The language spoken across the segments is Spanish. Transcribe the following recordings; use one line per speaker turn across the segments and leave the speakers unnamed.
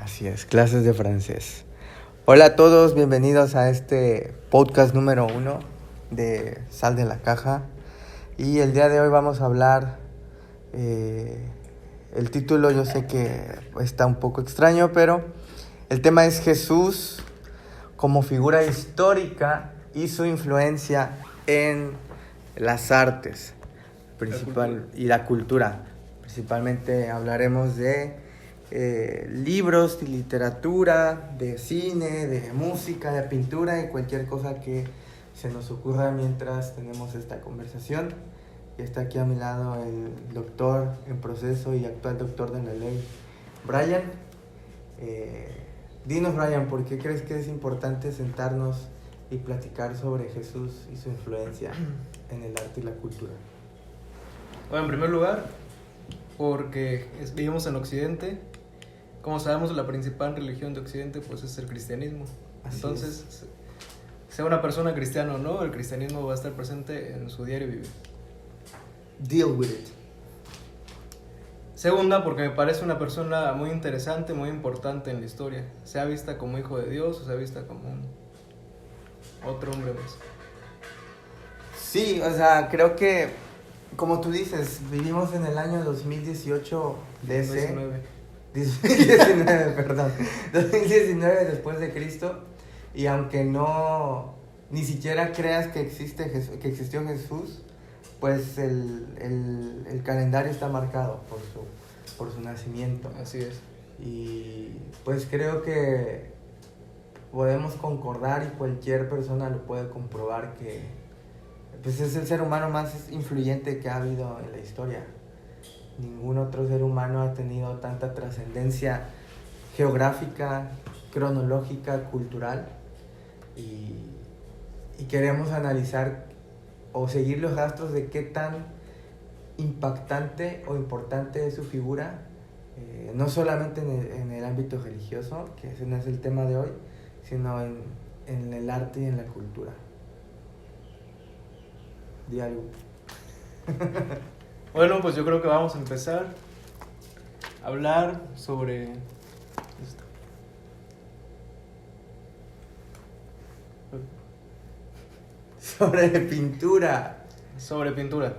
Así es, clases de francés. Hola a todos, bienvenidos a este podcast número 1 de Sal de la Caja. Y el día de hoy vamos a hablar, el título yo sé que está un poco extraño, pero el tema es Jesús como figura histórica y su influencia en las artes y la cultura. Principalmente hablaremos de libros, de literatura, de cine, de música, de pintura y cualquier cosa que se nos ocurra mientras tenemos esta conversación. Y está aquí a mi lado el doctor en proceso y actual doctor de la ley, Brian. Dinos, Brian, ¿por qué crees que es importante sentarnos y platicar sobre Jesús y su influencia en el arte y la cultura?
Bueno, en primer lugar, porque vivimos en Occidente. Como sabemos, la principal religión de Occidente pues es el cristianismo.
Así
Entonces,
es.
sea una persona cristiana o no, el cristianismo va a estar presente en su diario vivir.
Deal with it.
Segunda, porque me parece una persona muy interesante, muy importante en la historia. Sea vista como hijo de Dios o sea vista como otro hombre más.
Sí, o sea, creo que, como tú dices, vivimos en el año 2018 DC. 2019, perdón. 2019 después de Cristo. Y aunque no, ni siquiera creas que existió Jesús, pues el calendario está marcado por su nacimiento.
Así es.
Y pues creo que podemos concordar y cualquier persona lo puede comprobar que pues es el ser humano más influyente que ha habido en la historia. Ningún otro ser humano ha tenido tanta trascendencia geográfica, cronológica, cultural. Y queremos analizar o seguir los rastros de qué tan impactante o importante es su figura, no solamente en el ámbito religioso, que ese no es el tema de hoy, sino en el arte y en la cultura. Di algo.
Bueno, pues yo creo que vamos a empezar a hablar sobre esto.
Sobre pintura.
Sobre pintura.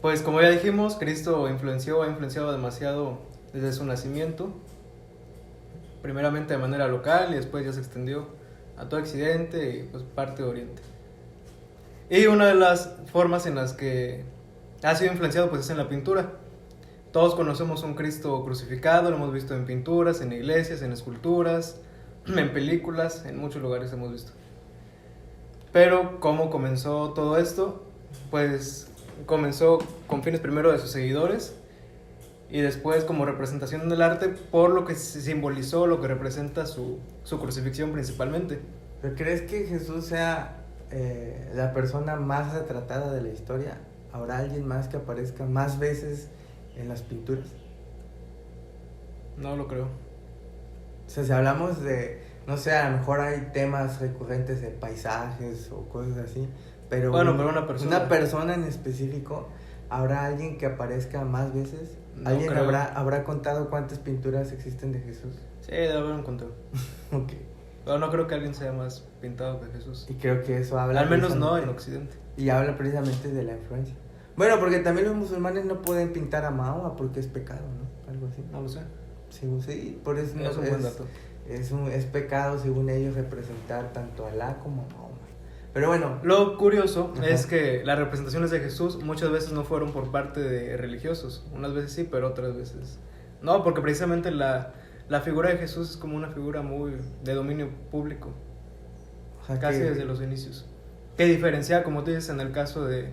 Pues como ya dijimos, Cristo ha influenciado demasiado desde su nacimiento. Primeramente de manera local y después ya se extendió a todo Occidente y pues parte de Oriente. Y una de las formas en las que ha sido influenciado pues es en la pintura. Todos conocemos un Cristo crucificado, lo hemos visto en pinturas, en iglesias, en esculturas, en películas, en muchos lugares hemos visto. Pero ¿cómo comenzó todo esto? Pues comenzó con fines primero de sus seguidores y después como representación del arte por lo que simbolizó, lo que representa su crucifixión principalmente.
¿Pero crees que Jesús sea la persona más retratada de la historia? ¿Habrá alguien más que aparezca más veces en las pinturas?
No lo creo.
O sea, si hablamos de, no sé, a lo mejor hay temas recurrentes de paisajes o cosas así, pero,
bueno, pero
una persona en específico, ¿habrá alguien que aparezca más veces?
No
¿Alguien
creo.
habrá contado cuántas pinturas existen de Jesús?
Sí, debe haber un conteo.
Ok.
Pero no creo que alguien sea más pintado que Jesús.
Y creo que eso habla...
Al menos no en Occidente.
Y habla precisamente de la influencia. Bueno, porque también los musulmanes no pueden pintar a Mahoma porque es pecado, ¿no? Algo así.
No lo sé.
Sí, por eso
Es un buen dato.
Es pecado, según ellos, representar tanto a Alá como a Mahoma. Pero bueno.
Lo curioso
Ajá.
es que las representaciones de Jesús muchas veces no fueron por parte de religiosos. Unas veces sí, pero otras veces no, porque precisamente la figura de Jesús es como una figura muy de dominio público.
O sea,
Casi desde los inicios. Que diferencia, como tú dices, en el caso de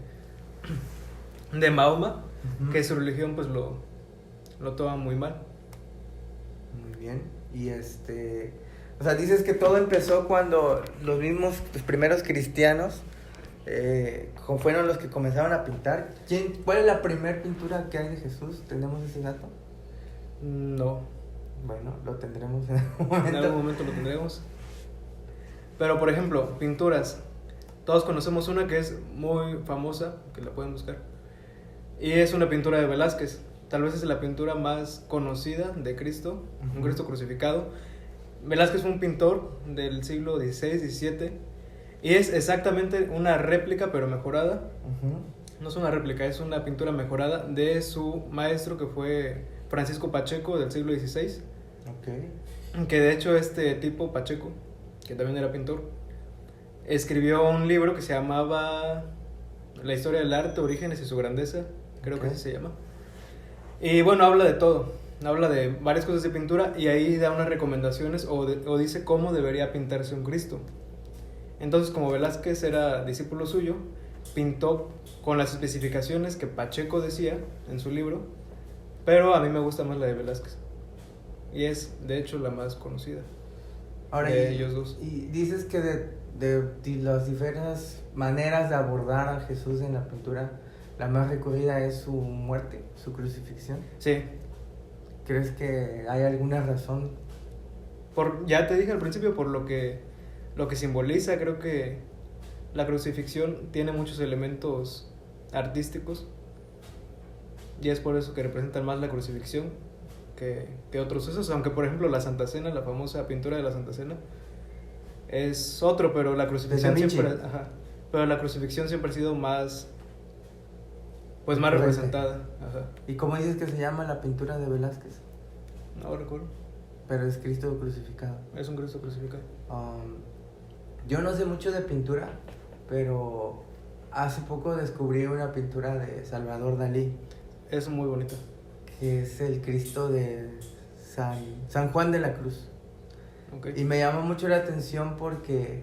Mahoma,
uh-huh,
que su religión pues lo toma muy mal.
Muy bien. Y o sea, dices que todo empezó cuando los primeros cristianos fueron los que comenzaron a pintar. ¿Cuál es la primera pintura que hay de Jesús? ¿Tenemos ese dato?
No.
Bueno, lo tendremos en algún momento.
En algún momento lo tendremos. Pero por ejemplo, pinturas. Todos conocemos una que es muy famosa, que la pueden buscar. Y es una pintura de Velázquez. Tal vez es la pintura más conocida de Cristo, un Cristo crucificado. Velázquez fue un pintor del siglo XVI, XVII, y es exactamente una réplica, pero mejorada. No es una réplica, es una pintura mejorada de su maestro, que fue Francisco Pacheco, del siglo XVI. Que de hecho este tipo, Pacheco, que también era pintor, escribió un libro que se llamaba La historia del arte, orígenes y su grandeza, creo que así se llama. Y bueno, habla de todo, habla de varias cosas de pintura, y ahí da unas recomendaciones o dice cómo debería pintarse un Cristo. Entonces, como Velázquez era discípulo suyo, pintó con las especificaciones que Pacheco decía en su libro, pero a mí me gusta más la de Velázquez, y es de hecho la más conocida.
Ahora,
de ellos dos.
Y dices que de las diferentes maneras de abordar a Jesús en la pintura, la más recurrida es su muerte, su crucifixión.
Sí.
¿Crees que hay alguna razón?
Ya te dije al principio, por lo que simboliza. Creo que la crucifixión tiene muchos elementos artísticos, y es por eso que representan más la crucifixión que otros usos. Aunque por ejemplo la Santa Cena, la famosa pintura de la Santa Cena, es otro, pero la crucifixión pero la crucifixión siempre ha sido más, pues más representada.
¿Y cómo dices que se llama la pintura de Velázquez?
No recuerdo.
Pero es Cristo crucificado.
Es un Cristo crucificado.
Yo no sé mucho de pintura, pero hace poco descubrí una pintura de Salvador Dalí.
Es muy bonita.
Que es el Cristo de San Juan de la Cruz. Y me llama mucho la atención porque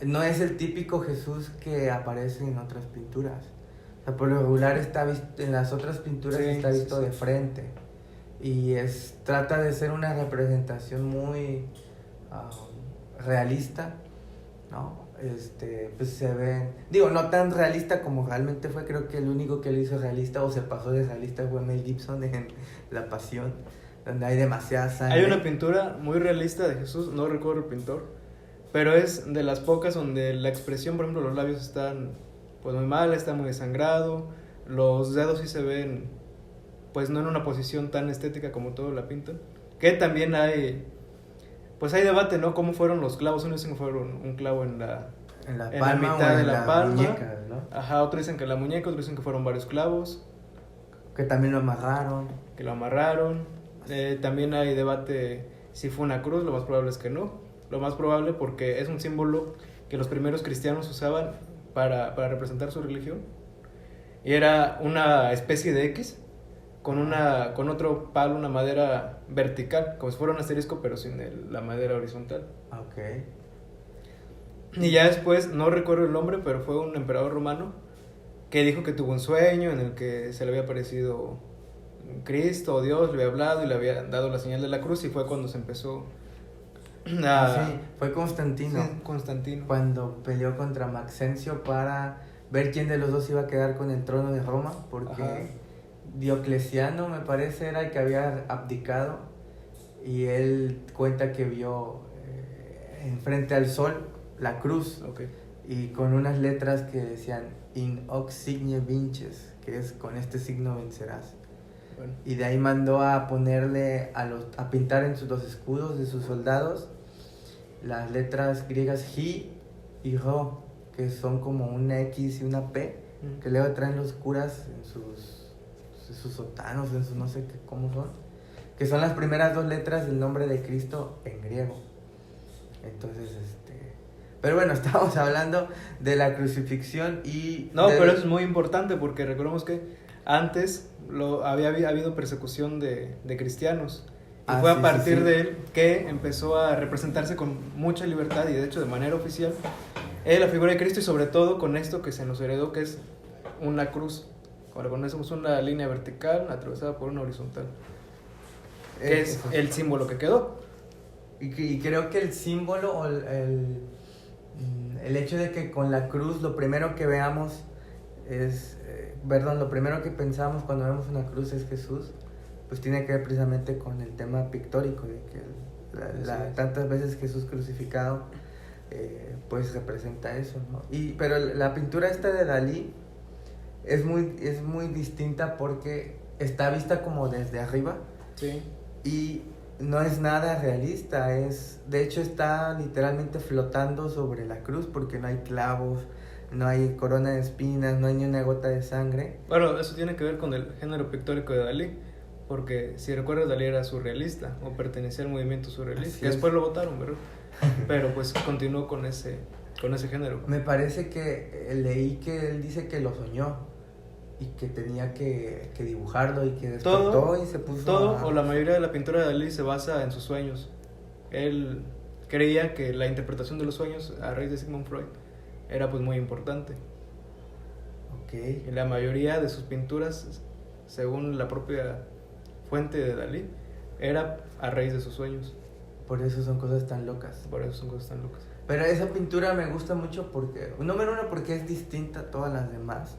no es el típico Jesús que aparece en otras pinturas. O sea, por lo regular está visto, en las otras pinturas está visto de frente. Y trata de ser una representación muy realista, ¿no? Pues se ven, digo, no tan realista como realmente fue. Creo que el único que lo hizo realista o se pasó de realista fue Mel Gibson en La Pasión, donde hay demasiada sangre.
Hay una pintura muy realista de Jesús, no recuerdo el pintor, pero es de las pocas donde la expresión, por ejemplo, los labios están pues muy mal, está muy desangrado, los dedos sí se ven pues no en una posición tan estética como todo la pintan. Que también hay debate, ¿no? ¿Cómo fueron los clavos? Unos dicen que fueron un clavo en la mitad de la palma,
muñeca, ¿no?
Otros dicen que en la muñeca, otros dicen que fueron varios clavos.
Que también lo amarraron.
También hay debate si fue una cruz. Lo más probable es que no. Lo más probable, porque es un símbolo que los primeros cristianos usaban para representar su religión. Y era una especie de X con otro palo, una madera vertical, como si fuera un asterisco, pero sin la madera horizontal. Y ya después, no recuerdo el nombre, pero fue un emperador romano que dijo que tuvo un sueño en el que se le había aparecido Cristo o Dios, le había hablado y le había dado la señal de la cruz, y fue cuando se empezó
fue Constantino.
Sí, Constantino.
Cuando peleó contra Maxencio para ver quién de los dos iba a quedar con el trono de Roma, porque Diocleciano, me parece, era el que había abdicado, y él cuenta que vio enfrente al sol la cruz, y con unas letras que decían in hoc signe vinces, que es con este signo vencerás. Bueno. Y de ahí mandó a ponerle a pintar en los escudos de sus soldados las letras griegas Ji y Ro, que son como una X y una P, que luego traen los curas en sus sotanos, en sus no sé qué, cómo son, que son las primeras dos letras del nombre de Cristo en griego. Entonces, pero bueno, estamos hablando de la crucifixión y...
No, pero eso es muy importante, porque recordemos que antes había habido persecución de cristianos, y fue a partir de él que empezó a representarse con mucha libertad, y de hecho de manera oficial, la figura de Cristo, y sobre todo con esto que se nos heredó, que es una cruz. Ahora conocemos una línea vertical atravesada por una horizontal, que es el símbolo que quedó.
Y creo que el símbolo, el hecho de que con la cruz lo primero que veamos lo primero que pensamos cuando vemos una cruz es Jesús, pues tiene que ver precisamente con el tema pictórico, de que tantas veces Jesús crucificado pues representa eso, ¿no? Pero la pintura esta de Dalí es muy distinta porque está vista como desde arriba.
Sí.
Y no es nada realista, de hecho está literalmente flotando sobre la cruz porque no hay clavos, no hay corona de espinas, no hay ni una gota de sangre.
Bueno, eso tiene que ver con el género pictórico de Dalí, porque si recuerdas, Dalí era surrealista o pertenecía al movimiento surrealista,
Así
que
es.
después lo votaron, ¿verdad? Pero pues continuó con ese género.
Me parece que leí que él dice que lo soñó y que tenía que dibujarlo y que despertó y se puso
todo o la mayoría de la pintura de Dalí se basa en sus sueños. Él creía que la interpretación de los sueños a raíz de Sigmund Freud era pues muy importante.
Okay.
Y la mayoría de sus pinturas, según la propia fuente de Dalí, era a raíz de sus sueños.
Por eso son cosas tan locas.
Por eso son cosas tan locas.
Pero esa pintura me gusta mucho porque, número uno, porque es distinta a todas las demás.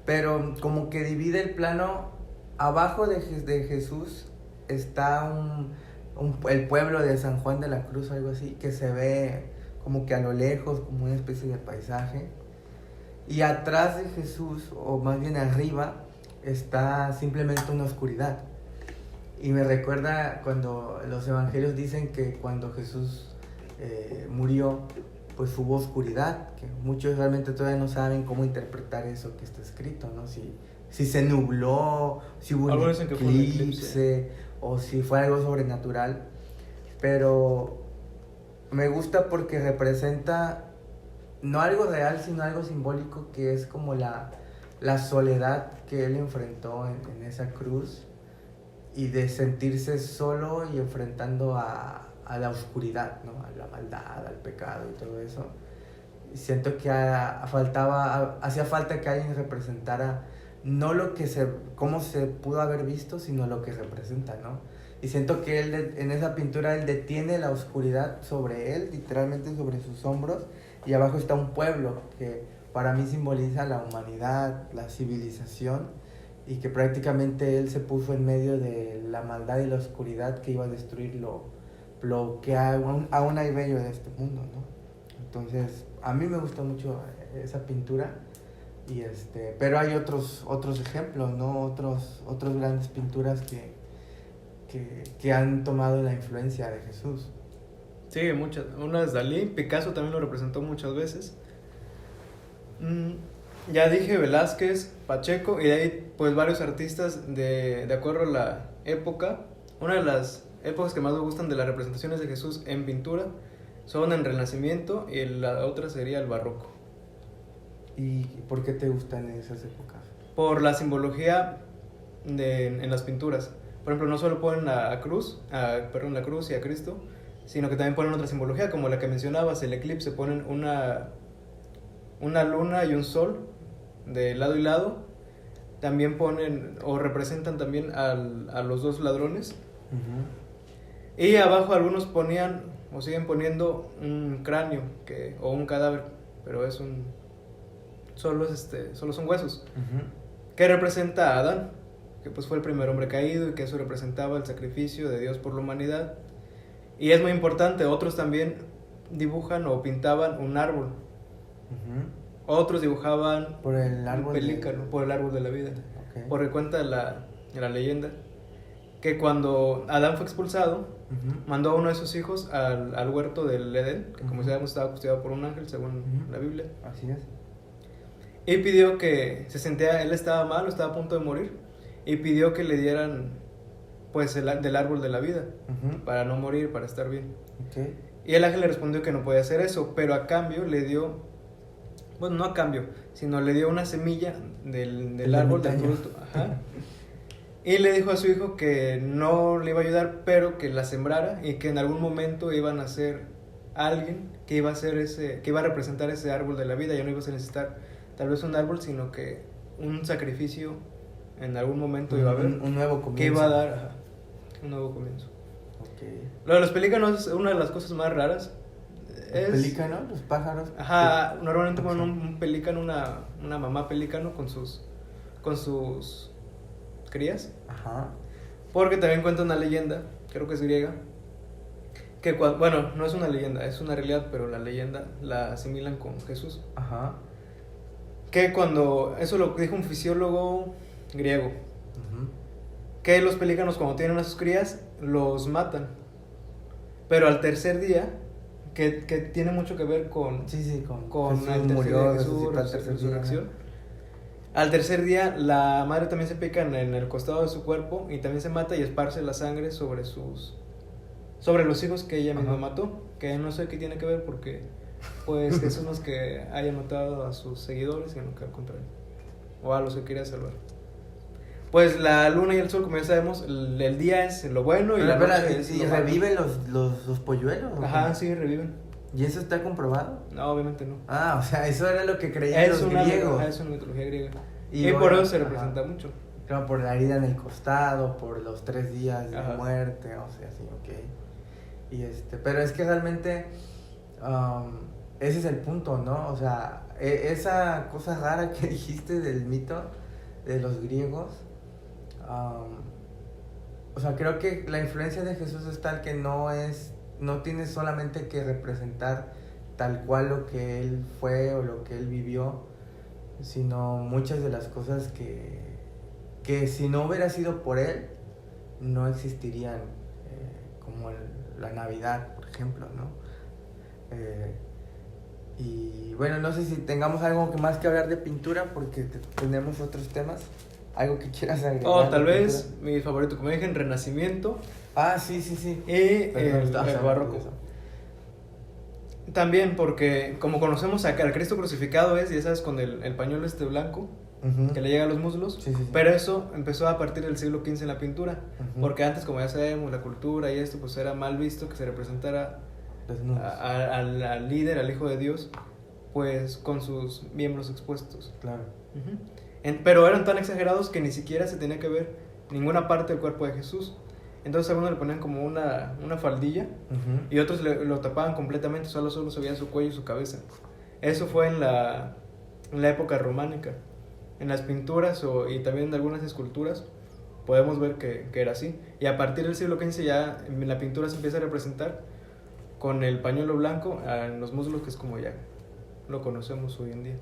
Pero como que divide el plano. Abajo de Jesús está el pueblo de San Juan de la Cruz, algo así, que se ve como que a lo lejos, como una especie de paisaje. Y atrás de Jesús, o más bien arriba, está simplemente una oscuridad. Y me recuerda cuando los evangelios dicen que cuando Jesús murió, pues hubo oscuridad, que muchos realmente todavía no saben cómo interpretar eso que está escrito, ¿no? Si se nubló, si hubo un eclipse, o si fue algo sobrenatural. Pero me gusta porque representa no algo real, sino algo simbólico, que es como la soledad que él enfrentó en esa cruz, y de sentirse solo y enfrentando a la oscuridad, ¿no? A la maldad, al pecado y todo eso. Y siento que hacía falta que alguien representara no cómo se pudo haber visto, sino lo que representa, ¿no? Y siento que él, en esa pintura, él detiene la oscuridad sobre él, literalmente sobre sus hombros, y abajo está un pueblo que para mí simboliza la humanidad, la civilización, y que prácticamente él se puso en medio de la maldad y la oscuridad que iba a destruir lo que aún hay bello de este mundo, ¿no? Entonces, a mí me gustó mucho esa pintura, pero hay otros ejemplos, ¿no? Otros grandes pinturas que han tomado la influencia de Jesús.
Sí, muchas. Una es Dalí, Picasso también lo representó muchas veces. Ya dije Velázquez, Pacheco, y de ahí pues varios artistas de acuerdo a la época. Una de las épocas que más me gustan de las representaciones de Jesús en pintura son el Renacimiento, y la otra sería el Barroco.
¿Y por qué te gustan esas épocas?
Por la simbología en las pinturas. Por ejemplo, no solo ponen la cruz y a Cristo, sino que también ponen otra simbología, como la que mencionabas, el eclipse. Ponen una luna y un sol de lado y lado. También ponen o representan también a los dos ladrones. Uh-huh. Y abajo algunos ponían o siguen poniendo un cráneo o un cadáver, pero solo son huesos. Uh-huh. Que representa a Adán, que pues fue el primer hombre caído, y que eso representaba el sacrificio de Dios por la humanidad. Y es muy importante, otros también dibujan o pintaban un árbol. Uh-huh. Otros dibujaban
por el árbol
un pelícano, por el árbol de la vida.
Okay.
Porque cuenta la leyenda que cuando Adán fue expulsado, uh-huh, mandó a uno de sus hijos al huerto del Edén, que, uh-huh, como sabemos estaba custodiado por un ángel, según, uh-huh, la Biblia.
Así es.
Y pidió que él estaba mal, estaba a punto de morir, y pidió que le dieran pues del árbol de la vida, uh-huh, para no morir, para estar bien.
Okay.
Y el ángel le respondió que no podía hacer eso, pero a cambio le dio, bueno, no a cambio, sino le dio una semilla del árbol del fruto. Ajá. Y le dijo a su hijo que no le iba a ayudar, pero que la sembrara, y que en algún momento iba a nacer alguien que iba a representar ese árbol de la vida. Ya no ibas a necesitar tal vez un árbol, sino que un sacrificio en algún momento iba a haber.
Un nuevo comienzo.
Que iba a dar, ajá, un nuevo comienzo.
Okay.
Lo de los pelícanos es una de las cosas más raras.
¿Pelícano? ¿Los pájaros?
Ajá, normalmente ponen un pelícano, una mamá pelícano con sus crías.
Ajá.
Porque también cuenta una leyenda, creo que es griega, que bueno, no es una leyenda, es una realidad, pero la leyenda la asimilan con Jesús.
Ajá.
que cuando, eso lo dijo un fisiólogo griego,
Ujú.
que los pelícanos cuando tienen a sus crías, los matan. Pero al tercer día, que tiene mucho que ver con
Sí,
con
Jesús
el tercer
murió,
día de Jesús,
resucitó al tercer día.
resurrección. Al tercer día, la madre también se pica en el costado de su cuerpo y también se mata y esparce la sangre sobre los hijos que ella misma
Ajá.
mató. Que no sé qué tiene que ver porque, pues, Jesús no es que haya matado a sus seguidores, sino que al contrario, o a los que quería salvar. Pues la luna y el sol, como ya sabemos, el día es lo bueno y
Pero
la
espera,
noche es
¿y
lo malo.
reviven los polluelos? ¿O
Ajá,
cómo?
sí, reviven.
¿Y eso está comprobado?
No, obviamente no.
Ah, o sea, eso era lo que creían los griegos.
Es una mitología griega.
Y
Y por
bueno,
eso se
ajá.
representa mucho.
Claro, por la herida en el costado, por los 3 días de
Ajá.
muerte, o sea, sí, ok. Pero es que realmente ese es el punto, ¿no? O sea, esa cosa rara que dijiste del mito de los griegos, o sea, creo que la influencia de Jesús es tal que no tiene solamente que representar tal cual lo que él fue o lo que él vivió, sino muchas de las cosas que si no hubiera sido por él, no existirían, como la Navidad, por ejemplo, ¿no? Y bueno, no sé si tengamos algo más que hablar de pintura, porque tenemos otros temas. ¿Algo que quieras agregar?
O tal
de
vez
pintura?
mi favorito, como dije, en Renacimiento
Ah, sí.
y
Perdón,
el
estaba hablando
Barroco.
de eso.
También porque, como conocemos acá, el Cristo crucificado es, ya sabes, con el pañuelo blanco
Ujú.
que le llega a los muslos.
Sí.
Pero eso empezó a partir del siglo XV en la pintura.
Ujú.
Porque antes, como ya sabemos, la cultura y esto, pues era mal visto que se representara
Desnudos.
al líder, al Hijo de Dios, pues con sus miembros expuestos.
Claro.
Ujú. Pero eran tan exagerados que ni siquiera se tenía que ver ninguna parte del cuerpo de Jesús. Entonces algunos le ponían como una faldilla
Ujú.
y otros lo tapaban completamente, solo se veía su cuello y su cabeza. Eso fue en la época románica. En las pinturas y también en algunas esculturas podemos ver que era así. Y a partir del siglo XV ya en la pintura se empieza a representar con el pañuelo blanco en los muslos, que es como ya lo conocemos hoy en día.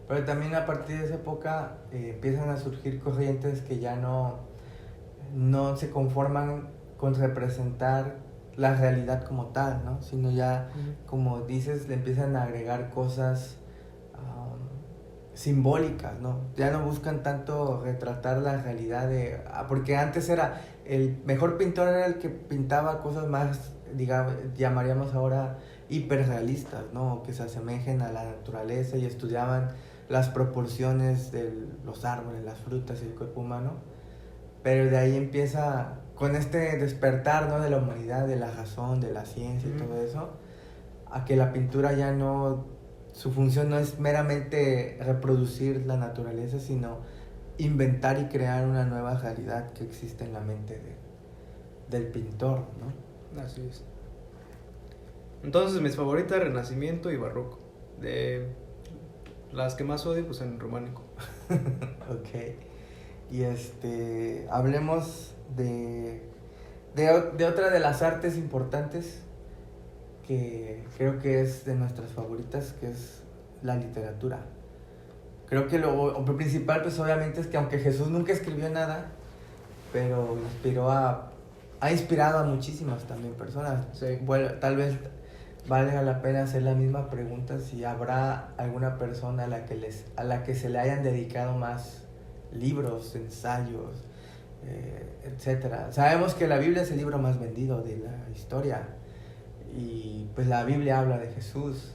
Pero también a partir de esa época empiezan a surgir corrientes que ya no se conforman con representar la realidad como tal, ¿no? Sino ya, como dices, le empiezan a agregar cosas simbólicas, ¿no? Ya no buscan tanto retratar la realidad porque antes era, el mejor pintor era el que pintaba cosas más, digamos, llamaríamos ahora hiperrealistas, ¿no? Que se asemejen a la naturaleza y estudiaban las proporciones de los árboles, las frutas y el cuerpo humano. Pero de ahí empieza, con este despertar, ¿no? De la humanidad, de la razón, de la ciencia y todo eso, a que la pintura ya no, su función no es meramente reproducir la naturaleza, sino inventar y crear una nueva realidad que existe en la mente del pintor, ¿no?
Así es. Entonces mis favoritas, Renacimiento y Barroco. De las que más odio, pues en románico.
Ok. Y hablemos de otra de las artes importantes que creo que es de nuestras favoritas, que es la literatura. Creo que lo principal, pues obviamente, es que aunque Jesús nunca escribió nada, pero ha inspirado a muchísimas también personas.
Sí.
Bueno, tal vez valga la pena hacer la misma pregunta, si habrá alguna persona a la que se le hayan dedicado más libros, ensayos, etcétera. Sabemos que la Biblia es el libro más vendido de la historia y pues la Biblia habla de Jesús.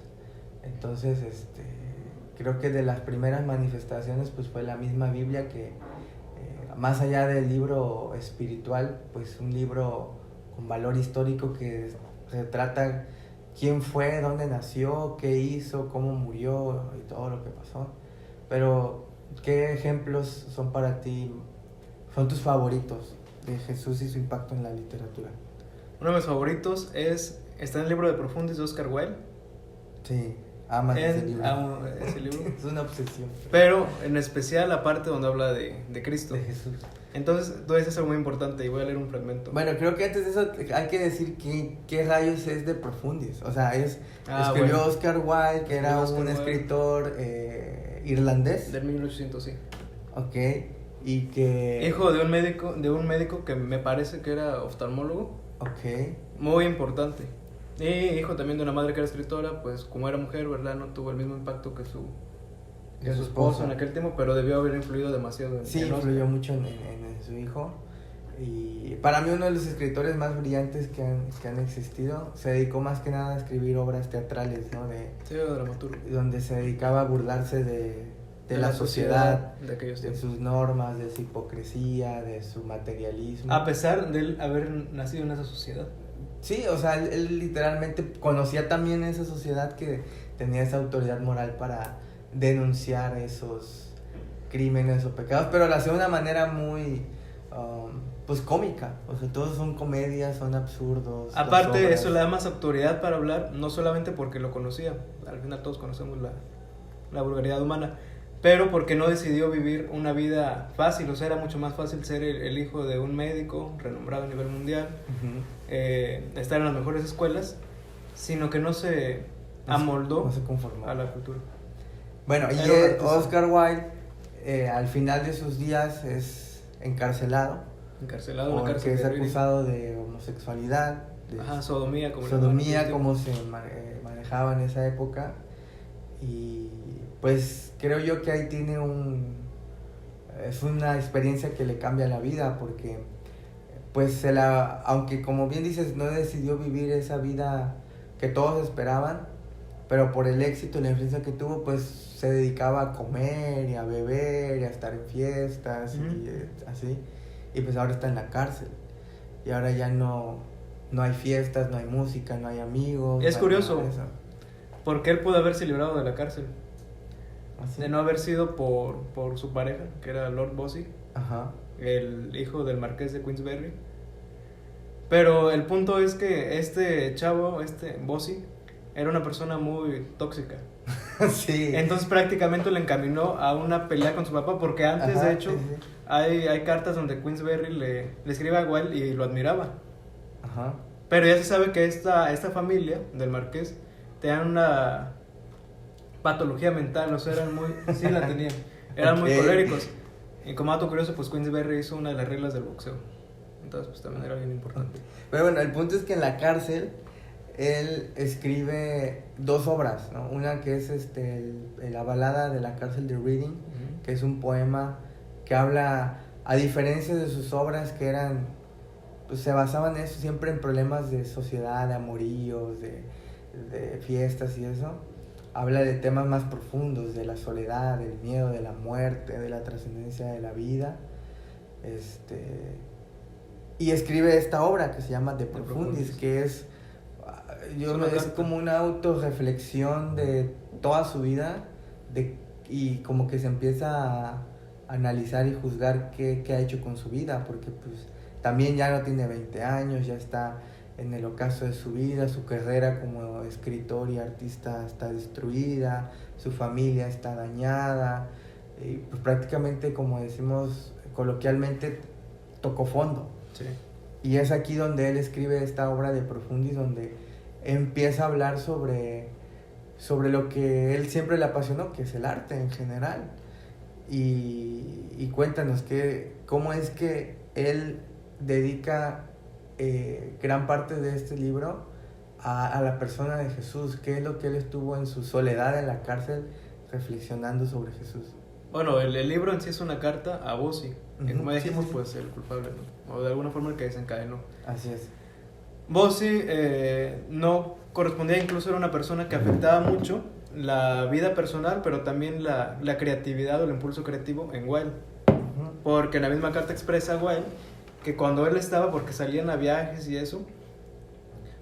Entonces, creo que de las primeras manifestaciones pues fue la misma Biblia que, más allá del libro espiritual, pues un libro con valor histórico que retrata quién fue, dónde nació, qué hizo, cómo murió y todo lo que pasó. Pero, ¿qué ejemplos son para ti, son tus favoritos de Jesús y su impacto en la literatura?
Uno de mis favoritos está en el libro de Profundis de Oscar Wilde.
Sí, amas ese libro.
Amo ese libro.
Es una obsesión.
Pero en especial la parte donde habla de Cristo.
De Jesús.
Entonces, todo eso es algo muy importante y voy a leer un fragmento.
Bueno, creo que antes de eso hay que decir qué rayos es de Profundis. O sea, escribió
bueno.
Oscar Wilde, que era
Oscar
un
Wilde.
escritor irlandés.
Del 1800, sí.
Ok, y que...
Hijo de un médico que me parece que era oftalmólogo.
Ok.
Muy importante. Y hijo también de una madre que era escritora, pues como era mujer, ¿verdad? No tuvo el mismo impacto que su esposo en aquel tiempo, pero debió haber influido demasiado en
Sí, influyó mucho en su hijo. Y para mí uno de los escritores más brillantes que han existido. Se dedicó más que nada a escribir obras teatrales, ¿no?
Sí, era dramaturgo.
Donde se dedicaba a burlarse de la sociedad,
de aquellos
de
tiempos.
sus normas, de su hipocresía, de su materialismo.
A pesar de él haber nacido en esa sociedad.
Sí, o sea, él literalmente conocía también esa sociedad que tenía esa autoridad moral para denunciar esos crímenes o pecados, pero lo hacía de una manera muy, pues cómica. O sea, todos son comedias, son absurdos.
Aparte, eso le da más autoridad para hablar, no solamente porque lo conocía, al final todos conocemos la vulgaridad humana, pero porque no decidió vivir una vida fácil. O sea, era mucho más fácil ser el hijo de un médico renombrado a nivel mundial, estar en las mejores escuelas, sino que no se amoldó
no se conformó
a la cultura.
Bueno, y Oscar Wilde al final de sus días es encarcelado
en la cárcel,
porque es acusado de homosexualidad, de
sodomía,
como se manejaba en esa época. Y pues creo yo que ahí tiene es una experiencia que le cambia la vida, porque pues aunque como bien dices, no decidió vivir esa vida que todos esperaban, pero por el éxito y la influencia que tuvo, pues se dedicaba a comer y a beber y a estar en fiestas y así. Y pues ahora está en la cárcel. Y ahora ya no hay fiestas, no hay música, no hay amigos.
Es curioso, porque él pudo haberse librado de la cárcel. ¿Así? De no haber sido por su pareja, que era Lord Bossy, el hijo del marqués de Queensberry. Pero el punto es que este chavo, Bossy, era una persona muy tóxica.
Sí.
Entonces prácticamente le encaminó a una pelea con su papá, porque antes, de hecho, sí. Hay cartas donde Queensberry le escribe a Wilde y lo admiraba. Pero ya se sabe que esta familia del marqués tenían una patología mental, o sea, sí la tenían, eran muy coléricos. Y como dato curioso, pues Queensberry hizo una de las reglas del boxeo. Entonces, pues también era bien importante.
Pero bueno, el punto es que en la cárcel él escribe 2 obras, ¿no? Una que es la balada de la cárcel de Reading, que es un poema que habla, a diferencia de sus obras que eran, pues se basaban en eso, siempre en problemas de sociedad, de amoríos, de fiestas y eso. Habla de temas más profundos, de la soledad, del miedo, de la muerte, de la trascendencia de la vida. Y escribe esta obra que se llama De Profundis, que es como una autorreflexión de toda su vida, y como que se empieza a analizar y juzgar qué ha hecho con su vida, porque pues también ya no tiene 20 años, ya está en el ocaso de su vida, su carrera como escritor y artista está destruida, su familia está dañada, y pues prácticamente, como decimos coloquialmente, tocó fondo.
Sí.
Y es aquí donde él escribe esta obra de Profundis, donde empieza a hablar sobre lo que él siempre le apasionó, que es el arte en general. Y cuéntanos cómo es que él dedica gran parte de este libro a la persona de Jesús. ¿Qué es lo que él estuvo en su soledad en la cárcel reflexionando sobre Jesús?
Bueno, el libro en sí es una carta a Bossy, que como dijimos,
sí.
Pues el culpable, ¿no? O de alguna forma el que desencadenó.
Así es.
Bossy no correspondía, incluso era una persona que afectaba mucho la vida personal, pero también la creatividad o el impulso creativo en Wilde. Porque en la misma carta expresa Wilde que cuando él estaba, porque salían a viajes y eso,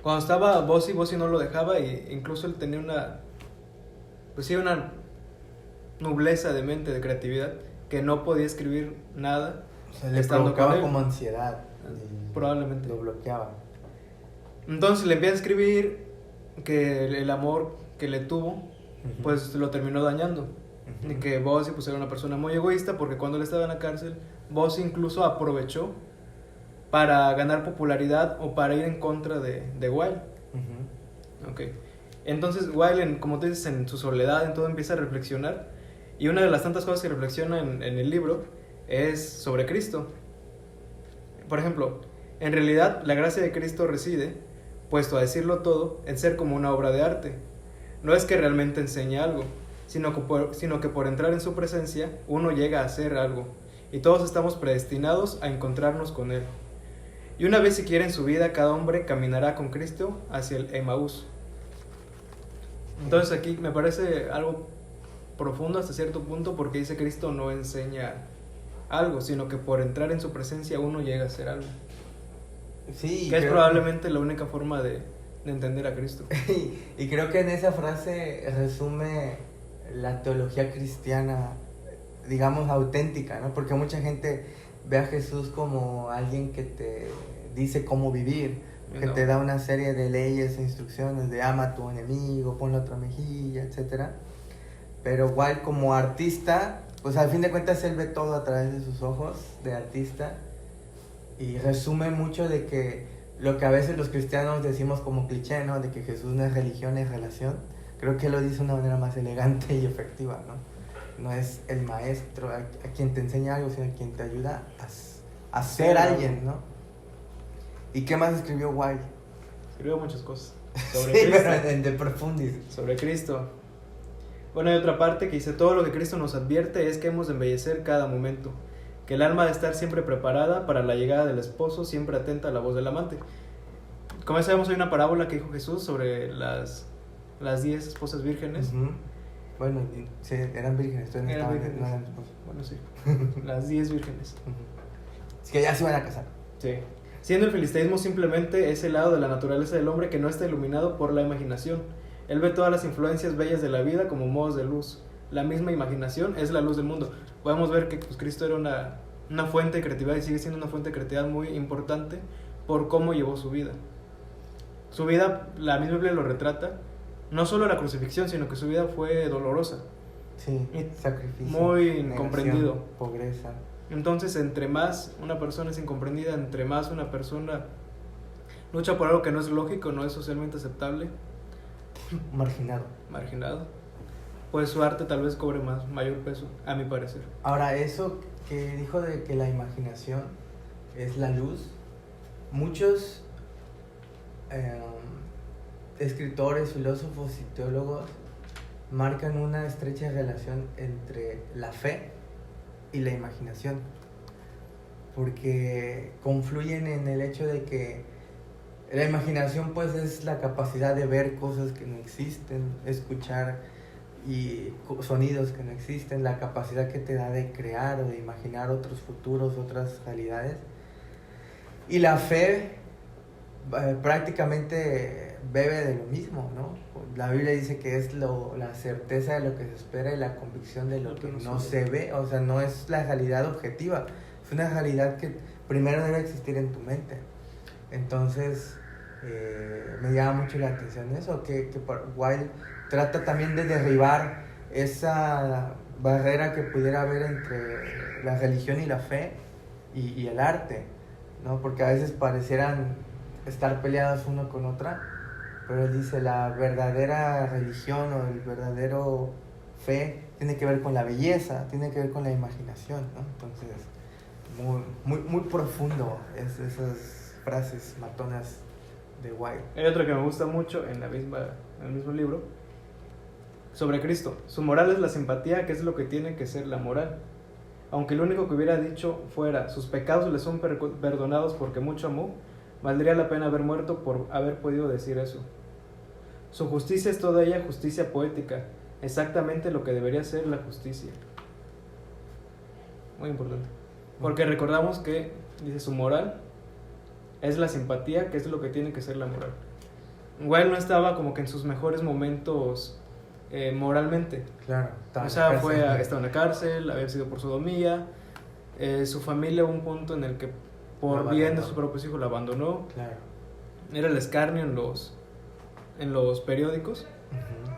cuando estaba Bossy no lo dejaba, e incluso él tenía una nubleza de mente, de creatividad, que no podía escribir nada.
Se le provocaba como ansiedad.
Probablemente.
Lo bloqueaba.
Entonces le empieza a escribir que el amor que le tuvo, pues lo terminó dañando. Y que Bossy pues era una persona muy egoísta, porque cuando él estaba en la cárcel, Bossy incluso aprovechó para ganar popularidad o para ir en contra de Wilde. Okay. Entonces Wilde, como tú dices, en su soledad, en todo, empieza a reflexionar Y una de las tantas cosas que reflexiona en el libro es sobre Cristo. Por ejemplo, en realidad la gracia de Cristo reside, puesto a decirlo todo, en ser como una obra de arte. No es que realmente enseñe algo, sino que por entrar en su presencia uno llega a hacer algo, y todos estamos predestinados a encontrarnos con Él. Y una vez siquiera en su vida, cada hombre caminará con Cristo hacia el Emaús. Entonces aquí me parece algo profundo hasta cierto punto, porque dice Cristo no enseña algo, sino que por entrar en su presencia uno llega a hacer algo.
Sí,
que es probablemente la única forma de entender a Cristo.
Y creo que en esa frase resume la teología cristiana, digamos, auténtica, ¿no? Porque mucha gente ve a Jesús como alguien que te dice cómo vivir, que te da una serie de leyes e instrucciones de ama a tu enemigo, ponle otra mejilla, etcétera. Pero igual como artista, pues al fin de cuentas él ve todo a través de sus ojos de artista, y resume mucho de que lo que a veces los cristianos decimos como cliché, ¿no? De que Jesús no es religión, es relación. Creo que lo dice de una manera más elegante y efectiva, ¿no? No es el maestro a quien te enseña algo, sino a quien te ayuda a ser alguien, ¿no? ¿Y qué más escribió Wilde?
Escribió muchas cosas sobre
sí,
Cristo.
pero en de profundis.
Sobre Cristo. Bueno, hay otra parte que dice: todo lo que Cristo nos advierte es que hemos de embellecer cada momento, que el alma ha de estar siempre preparada para la llegada del esposo, siempre atenta a la voz del amante. Como ya sabemos, hay una parábola que dijo Jesús sobre las 10 esposas vírgenes.
Uh-huh. Bueno, sí, eran vírgenes, no eran esposas.
Bueno, sí, las 10 vírgenes.
Uh-huh. Es que ya se van a casar.
Sí. Siendo el filisteísmo simplemente ese lado de la naturaleza del hombre que no está iluminado por la imaginación. Él ve todas las influencias bellas de la vida como modos de luz. La misma imaginación es la luz del mundo. Podemos ver que pues, Cristo era una fuente de creatividad, y sigue siendo una fuente de creatividad muy importante por cómo llevó su vida. Su vida, la misma Biblia lo retrata, no solo la crucifixión, sino que su vida fue dolorosa.
Sí, sacrificio.
Muy
negación,
incomprendido.
Pobreza.
Entonces, entre más una persona es incomprendida, entre más una persona lucha por algo que no es lógico, no es socialmente aceptable, marginado, pues su arte tal vez cobre mayor peso, a mi parecer.
Ahora, eso que dijo de que la imaginación es la luz, muchos escritores, filósofos y teólogos marcan una estrecha relación entre la fe y la imaginación, porque confluyen en el hecho de que la imaginación pues es la capacidad de ver cosas que no existen, escuchar y sonidos que no existen, la capacidad que te da de crear o de imaginar otros futuros, otras realidades. Y la fe prácticamente bebe de lo mismo, ¿no? La Biblia dice que es la certeza de lo que se espera y la convicción de lo que no se ve. O sea, no es la realidad objetiva, es una realidad que primero debe existir en tu mente. Entonces, me llama mucho la atención eso, que Wilde trata también de derribar esa barrera que pudiera haber entre la religión y la fe y el arte, ¿no? Porque a veces parecieran estar peleadas una con otra, pero él dice la verdadera religión o el verdadero fe tiene que ver con la belleza, tiene que ver con la imaginación, ¿no? Entonces, muy profundo esas frases matonas de Wilde.
Hay otra que me gusta mucho en el mismo libro, sobre Cristo. Su moral es la simpatía, que es lo que tiene que ser la moral. Aunque lo único que hubiera dicho fuera sus pecados le son perdonados porque mucho amó, valdría la pena haber muerto por haber podido decir eso. Su justicia es toda ella justicia poética, exactamente lo que debería ser la justicia. Muy importante. Porque recordamos que, dice, su moral es la simpatía, que es lo que tiene que ser la moral. Wilde no estaba como que en sus mejores momentos moralmente.
Claro.
O sea, estaba en la cárcel, había sido por sodomía, su familia hubo un punto en el que por bien de sus propios hijos la abandonó.
Claro.
Era el escarnio en los periódicos.
Uh-huh.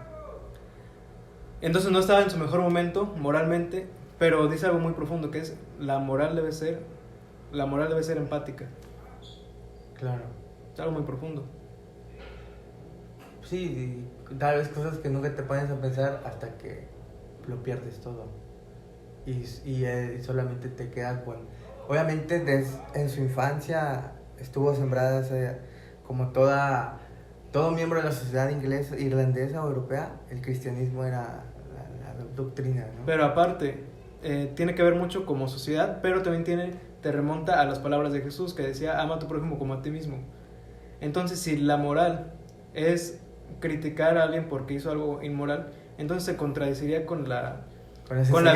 Entonces no estaba en su mejor momento moralmente, pero dice algo muy profundo, que es la moral debe ser empática.
Claro.
Es algo muy profundo.
Sí, tal vez cosas que nunca te pones a pensar hasta que lo pierdes todo. Y solamente te queda con... Obviamente en su infancia estuvo sembrada como todo miembro de la sociedad irlandesa o europea, el cristianismo era la doctrina, ¿no?
Pero aparte, tiene que ver mucho como sociedad, pero también te remonta a las palabras de Jesús que decía, ama a tu prójimo como a ti mismo. Entonces, si la moral es criticar a alguien porque hizo algo inmoral, entonces se contradeciría con la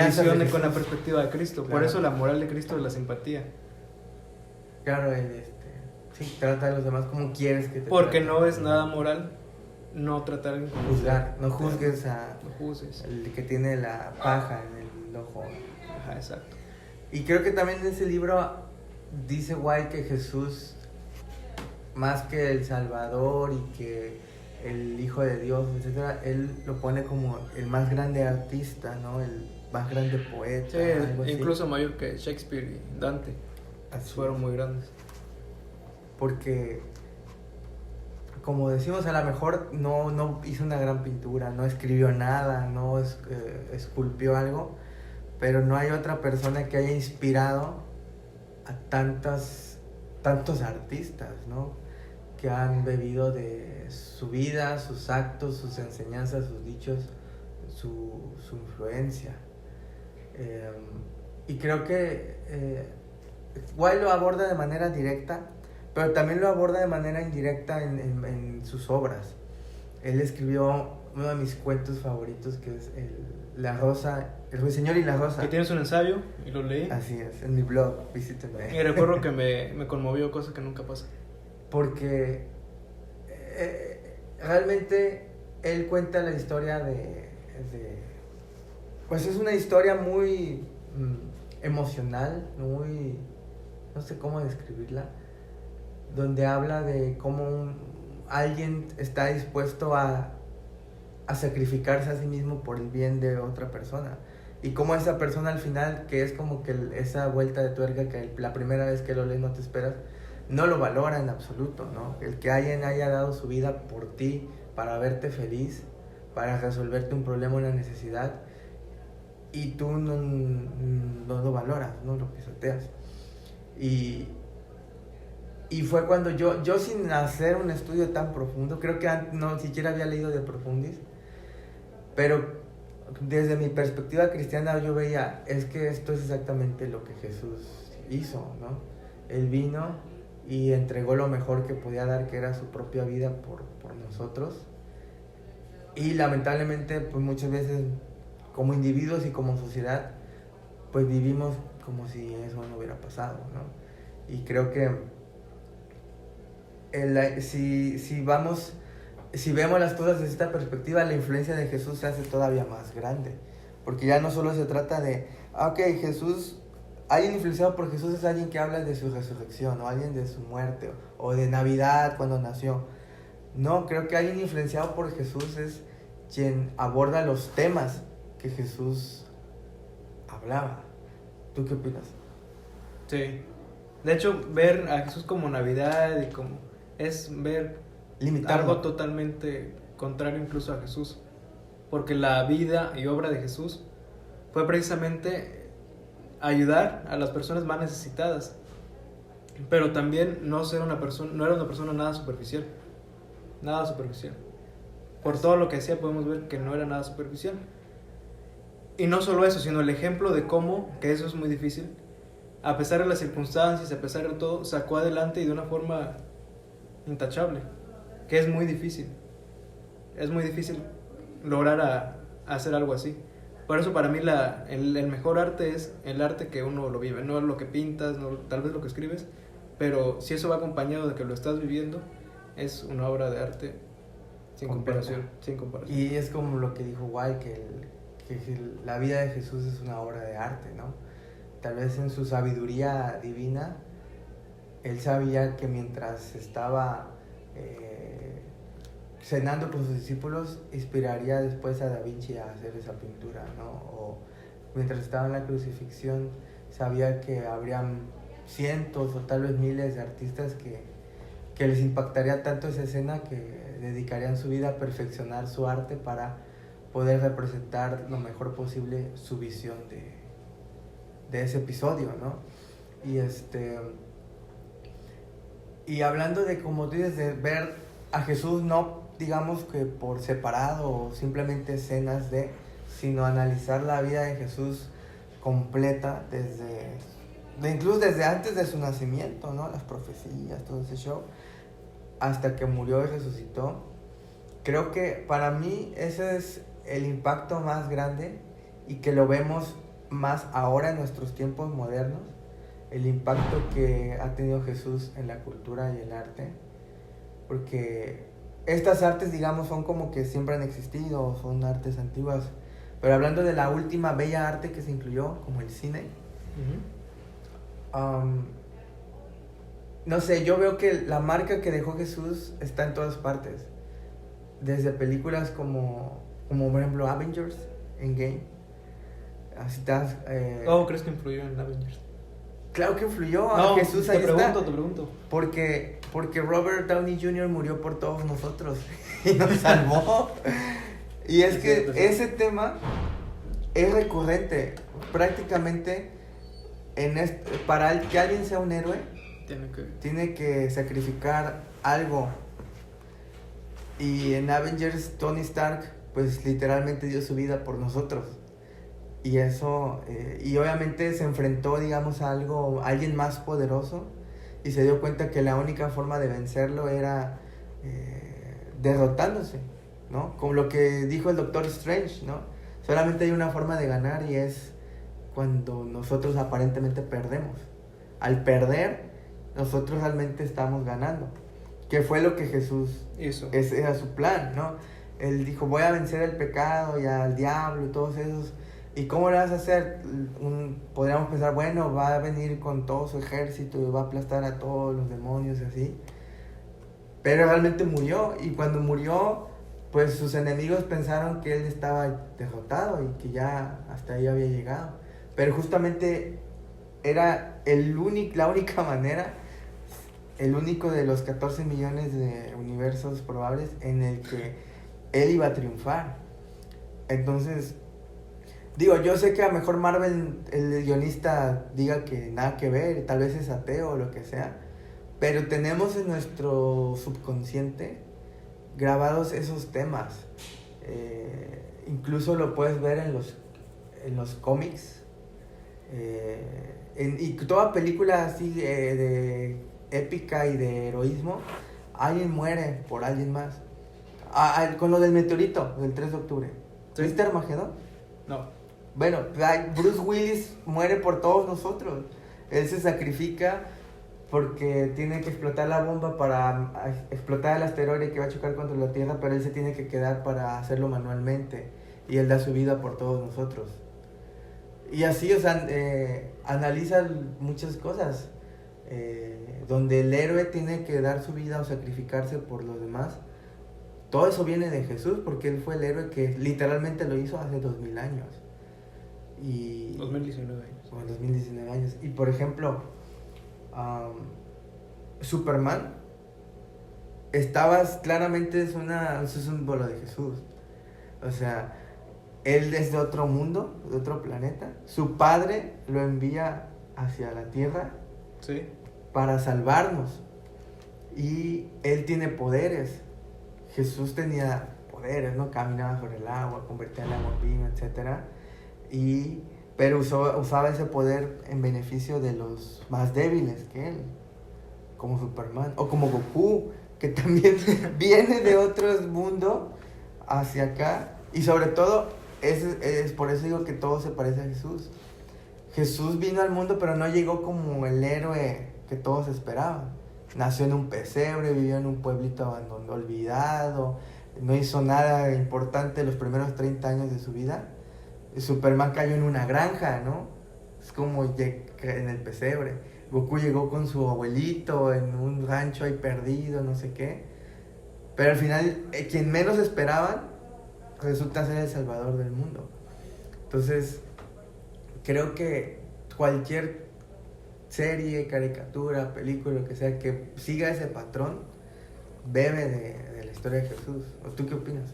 visión con la perspectiva de Cristo. Claro. Por eso la moral de Cristo es la simpatía.
Claro, sí, trata a los demás como quieres que te
porque
traten.
No es nada moral no tratar en
juzgar, no juzgues
no juzgues.
El que tiene la paja en el ojo.
Ajá, exacto.
Y creo que también en ese libro dice White que Jesús, más que el Salvador y que el Hijo de Dios, etcétera, él lo pone como el más grande artista, ¿no? El más grande poeta.
Sí,
algo
incluso
así.
Mayor que Shakespeare y Dante.
Así
fueron muy grandes.
Porque, como decimos, a lo mejor no hizo una gran pintura, no escribió nada, no esculpió algo, pero no hay otra persona que haya inspirado a tantos artistas, ¿no? Que han bebido de su vida, sus actos, sus enseñanzas, sus dichos, su influencia. Y creo que Wilde lo aborda de manera directa, pero también lo aborda de manera indirecta en sus obras. Él escribió uno de mis cuentos favoritos, que es La Rosa, El Ruiseñor y la Rosa.
Que tienes un ensayo y lo leí.
Así es, en mi blog, visítenme.
Y recuerdo que me conmovió, cosa que nunca pasa.
Porque realmente él cuenta la historia pues es una historia muy emocional, muy... no sé cómo describirla, donde habla de cómo alguien está dispuesto a sacrificarse a sí mismo por el bien de otra persona, y cómo esa persona al final, que es como que esa vuelta de tuerca que la primera vez que lo lees no te esperas, no lo valora en absoluto, ¿no? El que alguien haya dado su vida por ti, para verte feliz, para resolverte un problema, una necesidad, y tú no lo valoras, no lo pisoteas. Y fue cuando yo sin hacer un estudio tan profundo, creo que no siquiera había leído De Profundis, pero desde mi perspectiva cristiana yo veía, es que esto es exactamente lo que Jesús hizo, ¿no? Él vino y entregó lo mejor que podía dar, que era su propia vida por nosotros, y lamentablemente pues muchas veces como individuos y como sociedad pues vivimos como si eso no hubiera pasado, ¿no? Y creo que si vemos las cosas desde esta perspectiva, la influencia de Jesús se hace todavía más grande, porque ya no solo se trata de, Jesús, alguien influenciado por Jesús es alguien que habla de su resurrección, o alguien de su muerte, o de Navidad cuando nació. No, creo que alguien influenciado por Jesús es quien aborda los temas que Jesús hablaba. ¿Tú qué opinas?
Sí. De hecho, ver a Jesús como Navidad y como es ver
Limitarlo.
Algo totalmente contrario incluso a Jesús. Porque la vida y obra de Jesús fue precisamente ayudar a las personas más necesitadas. Pero también no era una persona nada superficial. Nada superficial. Por todo lo que hacía podemos ver que no era nada superficial. Y no solo eso, sino el ejemplo de cómo, que eso es muy difícil, a pesar de las circunstancias, a pesar de todo, sacó adelante y de una forma intachable, que es muy difícil. Es muy difícil lograr hacer algo así. Por eso para mí el mejor arte es el arte que uno lo vive, no lo que pintas, no, tal vez lo que escribes, pero si eso va acompañado de que lo estás viviendo, es una obra de arte sin comparación.
Y es como lo que dijo White, que la vida de Jesús es una obra de arte, ¿no? Tal vez en su sabiduría divina, él sabía que mientras estaba cenando con sus discípulos, inspiraría después a Da Vinci a hacer esa pintura, ¿no? O mientras estaba en la crucifixión, sabía que habrían cientos o tal vez miles de artistas que les impactaría tanto esa escena que dedicarían su vida a perfeccionar su arte para poder representar lo mejor posible su visión de ese episodio, ¿no? Y hablando de, como tú dices, de ver a Jesús no digamos que por separado o simplemente escenas sino analizar la vida de Jesús completa incluso desde antes de su nacimiento, ¿no? Las profecías, todo ese show, hasta que murió y resucitó. Creo que para mí ese es el impacto más grande y que lo vemos más ahora en nuestros tiempos modernos, el impacto que ha tenido Jesús en la cultura y el arte, porque estas artes, digamos, son como que siempre han existido, son artes antiguas, pero hablando de la última bella arte que se incluyó, como el cine, no sé, yo veo que la marca que dejó Jesús está en todas partes, desde películas como por ejemplo Avengers, Endgame, así estás...
¿Crees que influyó en Avengers?
Claro que influyó,
No,
Jesús ahí
te pregunto.
Porque Robert Downey Jr. murió por todos nosotros y nos salvó. Y es que ese tema es recurrente. Prácticamente, para que alguien sea un héroe, tiene que sacrificar algo. Y en Avengers, Tony Stark, pues literalmente dio su vida por nosotros. Y eso, y obviamente se enfrentó, digamos, a alguien más poderoso y se dio cuenta que la única forma de vencerlo era derrotándose, ¿no? Como lo que dijo el Doctor Strange, ¿no? Solamente hay una forma de ganar y es cuando nosotros aparentemente perdemos. Al perder, nosotros realmente estamos ganando. Que fue lo que Jesús hizo. Ese era su plan, ¿no? Él dijo, voy a vencer el pecado y al diablo y todos esos. ¿Y cómo lo vas a hacer? Podríamos pensar, bueno, va a venir con todo su ejército y va a aplastar a todos los demonios y así. Pero realmente murió, y cuando murió, pues sus enemigos pensaron que él estaba derrotado y que ya hasta ahí había llegado. Pero justamente era la única manera, el único de los 14 millones de universos probables en el que él iba a triunfar. Entonces... Digo, yo sé que a lo mejor Marvel, el guionista, diga que nada que ver, tal vez es ateo o lo que sea, pero tenemos en nuestro subconsciente grabados esos temas. Incluso lo puedes ver en los cómics. Y toda película así de épica y de heroísmo, alguien muere por alguien más. Con lo del meteorito, del 3 de octubre. ¿Sí? ¿Viste Armagedón?
No.
Bueno, Bruce Willis muere por todos nosotros. Él se sacrifica porque tiene que explotar la bomba para explotar el asteroide que va a chocar contra la Tierra, pero él se tiene que quedar para hacerlo manualmente. Y él da su vida por todos nosotros. Y así, o sea, analiza muchas cosas. Donde el héroe tiene que dar su vida o sacrificarse por los demás. Todo eso viene de Jesús, porque él fue el héroe que literalmente lo hizo hace 2000 años.
2019 años.
Bueno, 2019 años. Y por ejemplo, Superman claramente es un símbolo de Jesús. O sea, él es de otro mundo, de otro planeta. Su padre lo envía hacia la tierra,
¿sí?,
para salvarnos. Y él tiene poderes. Jesús tenía poderes, ¿no? Caminaba sobre el agua, convertía el agua en vino, etcétera. Pero usaba ese poder en beneficio de los más débiles que él, como Superman, o como Goku, que también viene de otro mundo hacia acá. Y sobre todo, es por eso digo que todo se parece a Jesús. Jesús vino al mundo, pero no llegó como el héroe que todos esperaban. Nació en un pesebre, vivió en un pueblito abandonado, olvidado, no hizo nada importante los primeros 30 años de su vida. Superman cayó en una granja, ¿no? Es como en el pesebre. Goku llegó con su abuelito en un rancho ahí perdido, no sé qué. Pero al final, quien menos esperaban, resulta ser el salvador del mundo. Entonces, creo que cualquier serie, caricatura, película, lo que sea, que siga ese patrón, bebe de la historia de Jesús. ¿O tú qué opinas?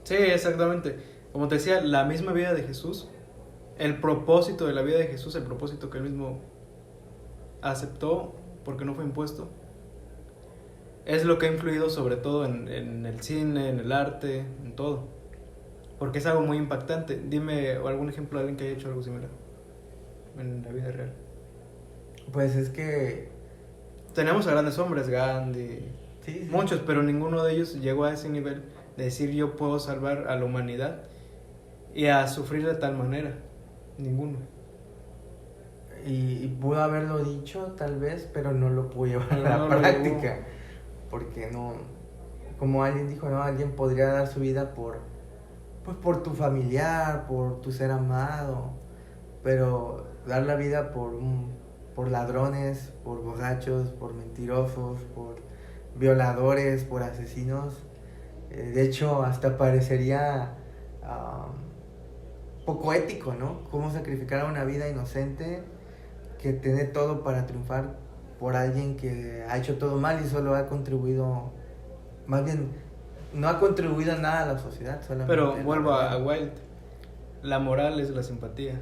Sí, exactamente. Como te decía, la misma vida de Jesús, el propósito de la vida de Jesús, el propósito que él mismo aceptó porque no fue impuesto, es lo que ha influido sobre todo en el cine, en el arte, en todo. Porque es algo muy impactante. Dime algún ejemplo de alguien que haya hecho algo similar en la vida real.
Pues es que...
Tenemos a grandes hombres, Gandhi,
Sí, sí.
muchos, pero ninguno de ellos llegó a ese nivel de decir yo puedo salvar a la humanidad y a sufrir de tal manera. Ninguno.
Y pudo haberlo dicho tal vez, pero no lo pudo llevar a la
No lo
práctica. Porque no, como alguien dijo, ¿no? Alguien podría dar su vida pues por tu familiar, por tu ser amado, pero dar la vida por ladrones, por borrachos, por mentirosos, por violadores, por asesinos, de hecho hasta parecería poco ético, ¿no? Cómo sacrificar a una vida inocente que tiene todo para triunfar por alguien que ha hecho todo mal y solo ha contribuido, más bien, no ha contribuido nada a la sociedad, solamente.
Pero vuelvo a Wilde. La moral es la simpatía.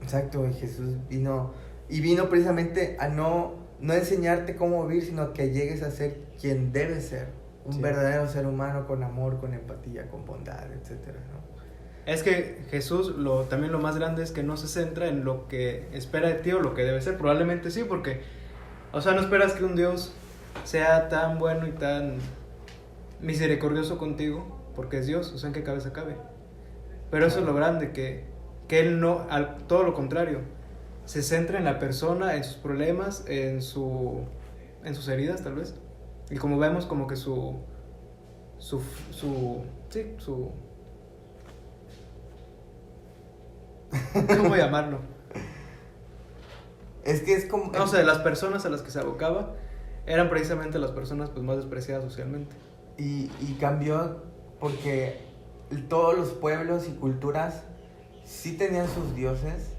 Exacto, y Jesús vino precisamente a no enseñarte cómo vivir, sino que llegues a ser quien debes ser, un verdadero ser humano con amor, con empatía, con bondad, etcétera, ¿no?
Es que Jesús también lo más grande es que no se centra en lo que espera de ti o lo que debe ser. Probablemente sí, porque, o sea, no esperas que un Dios sea tan bueno y tan misericordioso contigo, porque es Dios, o sea, en qué cabeza cabe. Pero eso es lo grande, que Él no, todo lo contrario, se centra en la persona, en sus problemas, en sus heridas tal vez. Y como vemos, como que ¿cómo llamarlo?
Es que es como...
No sé, las personas a las que se abocaba eran precisamente las personas pues más despreciadas socialmente.
Y cambió porque todos los pueblos y culturas sí tenían sus dioses,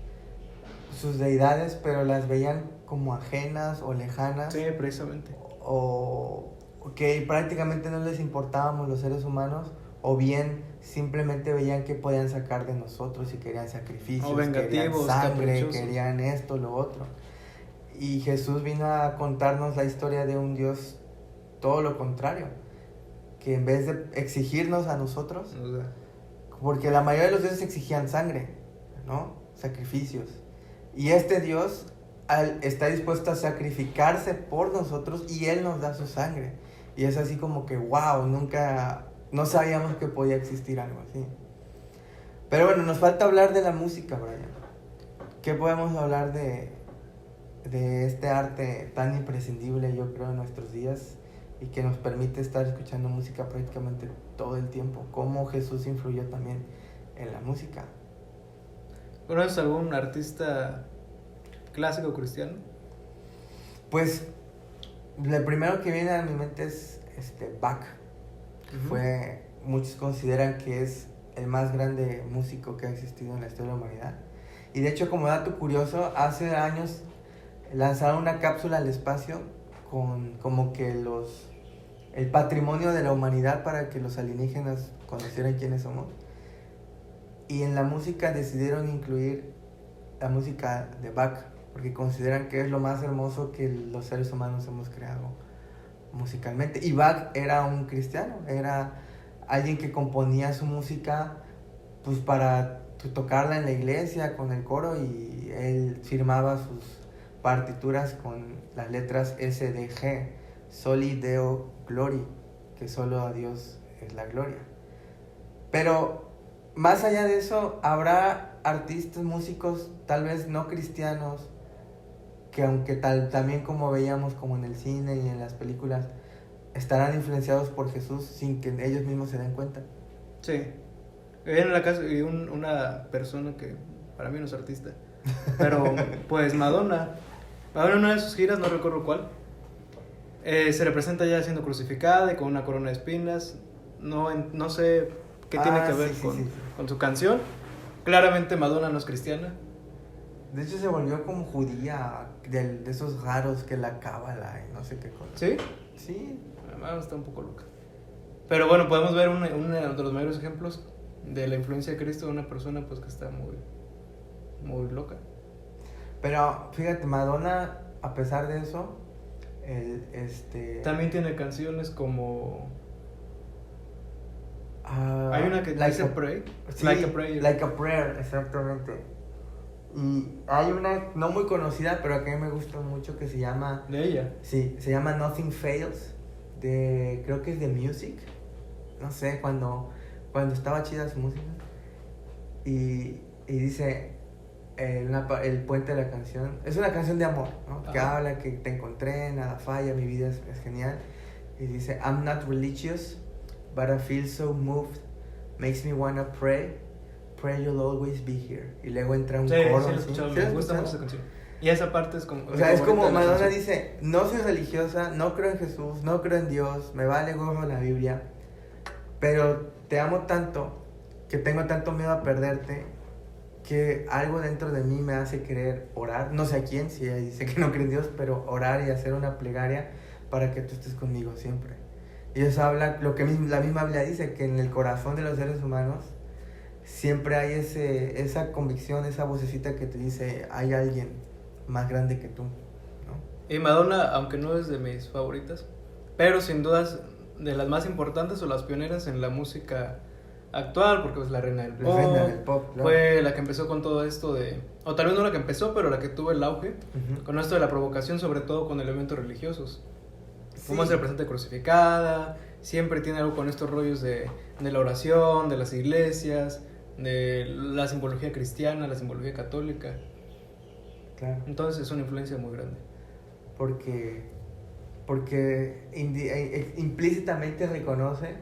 sus deidades, pero las veían como ajenas o lejanas.
Sí, precisamente.
O que prácticamente no les importábamos los seres humanos, o bien simplemente veían que podían sacar de nosotros y querían sacrificios,
O vengativos,
querían sangre,
caprichosos.
querían esto, lo otro. Y Jesús vino a contarnos la historia de un Dios todo lo contrario, que en vez de exigirnos a nosotros,
O sea,
porque la mayoría de los dioses exigían sangre, ¿no? Sacrificios. Y este Dios está dispuesto a sacrificarse por nosotros y Él nos da su sangre. Y es así como que, wow, no sabíamos que podía existir algo así. Pero bueno, nos falta hablar de la música, Brian. ¿Qué podemos hablar de este arte tan imprescindible, yo creo, en nuestros días y que nos permite estar escuchando música prácticamente todo el tiempo? ¿Cómo Jesús influyó también en la música?
¿conoces algún artista clásico cristiano?
Pues lo primero que viene a mi mente es Bach.
Uh-huh.
Muchos consideran que es el más grande músico que ha existido en la historia de la humanidad. Y de hecho, como dato curioso, hace años lanzaron una cápsula al espacio con como que el patrimonio de la humanidad para que los alienígenas conocieran quiénes somos. Y en la música decidieron incluir la música de Bach, porque consideran que es lo más hermoso que los seres humanos hemos creado musicalmente. Y Bach era un cristiano, era alguien que componía su música pues para tocarla en la iglesia con el coro, y él firmaba sus partituras con las letras SDG, Soli Deo Glory, que solo a Dios es la gloria. Pero más allá de eso, habrá artistas, músicos, tal vez no cristianos, que aunque también como veíamos como en el cine y en las películas, estarán influenciados por Jesús sin que ellos mismos se den cuenta.
Sí. En la casa y una persona que para mí no es artista, pero pues Madonna en una de sus giras, no recuerdo cuál, se representa ya siendo crucificada y con una corona de espinas. No sé qué tiene que ver con su canción. Claramente Madonna no es cristiana.
De hecho se volvió como judía, de esos raros que la cábala y no sé qué cosa.
¿Sí?
Sí.
Además está un poco loca. Pero bueno, podemos ver uno de los mayores ejemplos de la influencia de Cristo de una persona pues que está muy, muy loca.
Pero fíjate, Madonna, a pesar de eso,
También tiene canciones como...
ah,
Hay una que
Like
dice
a-
Pray.
sí,
Like a Prayer.
Like a Prayer, exactamente. Y hay una no muy conocida, pero que a mí me gusta mucho, que se llama...
De ella.
Sí, se llama Nothing Fails, creo que es de Music. No sé, cuando estaba chida su música. Y dice, el puente de la canción, es una canción de amor, ¿no? Que
Ajá.
habla que te encontré, nada falla, mi vida es genial. Y dice, I'm not religious, but I feel so moved, makes me wanna pray you'll always be here. Y luego entra un
Sí,
coro
sí, lo he
así.
escuchado,
¿Sí
me
lo has
gusta mucho esa
escuchado?
canción. Y esa parte es como...
O sea, es como
favorita de la
Madonna
canción.
dice, no soy religiosa, no creo en Jesús, no creo en Dios, me vale gorro la Biblia, pero te amo tanto, que tengo tanto miedo a perderte, que algo dentro de mí me hace querer orar, no sé a quién, si ella dice que no cree en Dios, pero orar y hacer una plegaria para que tú estés conmigo siempre. Y eso habla, lo que la misma Biblia dice, que en el corazón de los seres humanos siempre hay esa convicción, esa vocecita que te dice, hay alguien más grande que tú, ¿no?
Y Madonna, aunque no es de mis favoritas, pero sin dudas de las más importantes o las pioneras en la música actual, porque es la reina del
La
pop.
reina del pop, claro.
Fue la que empezó con todo esto de... O tal vez no la que empezó, pero la que tuvo el auge.
Ujú.
Con esto de la provocación, sobre todo con elementos religiosos.
Sí.
Cómo se representa crucificada, siempre tiene algo con estos rollos de la oración, de las iglesias, de la simbología cristiana, la simbología católica.
Claro.
Entonces es una influencia muy grande.
Porque implícitamente reconoce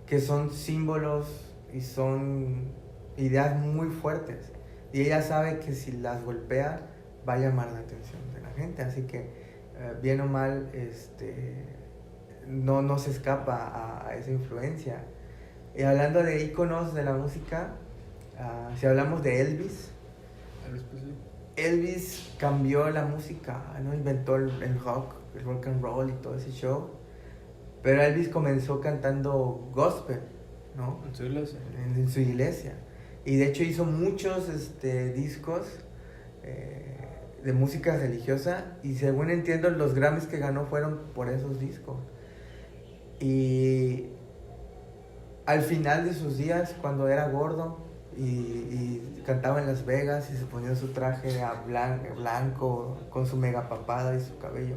que son símbolos y son ideas muy fuertes. Y ella sabe que si las golpea va a llamar la atención de la gente. Así que, bien o mal, no se escapa a esa influencia. Y hablando de íconos de la música, si hablamos de Elvis, Elvis cambió la música, ¿no? Inventó el rock and roll y todo ese show. Pero Elvis comenzó cantando gospel, ¿no?
En su iglesia.
En su iglesia. Y de hecho hizo muchos discos de música religiosa. Y según entiendo, los Grammys que ganó fueron por esos discos. Y al final de sus días, cuando era gordo y cantaba en Las Vegas y se ponía su traje blanco con su mega papada y su cabello,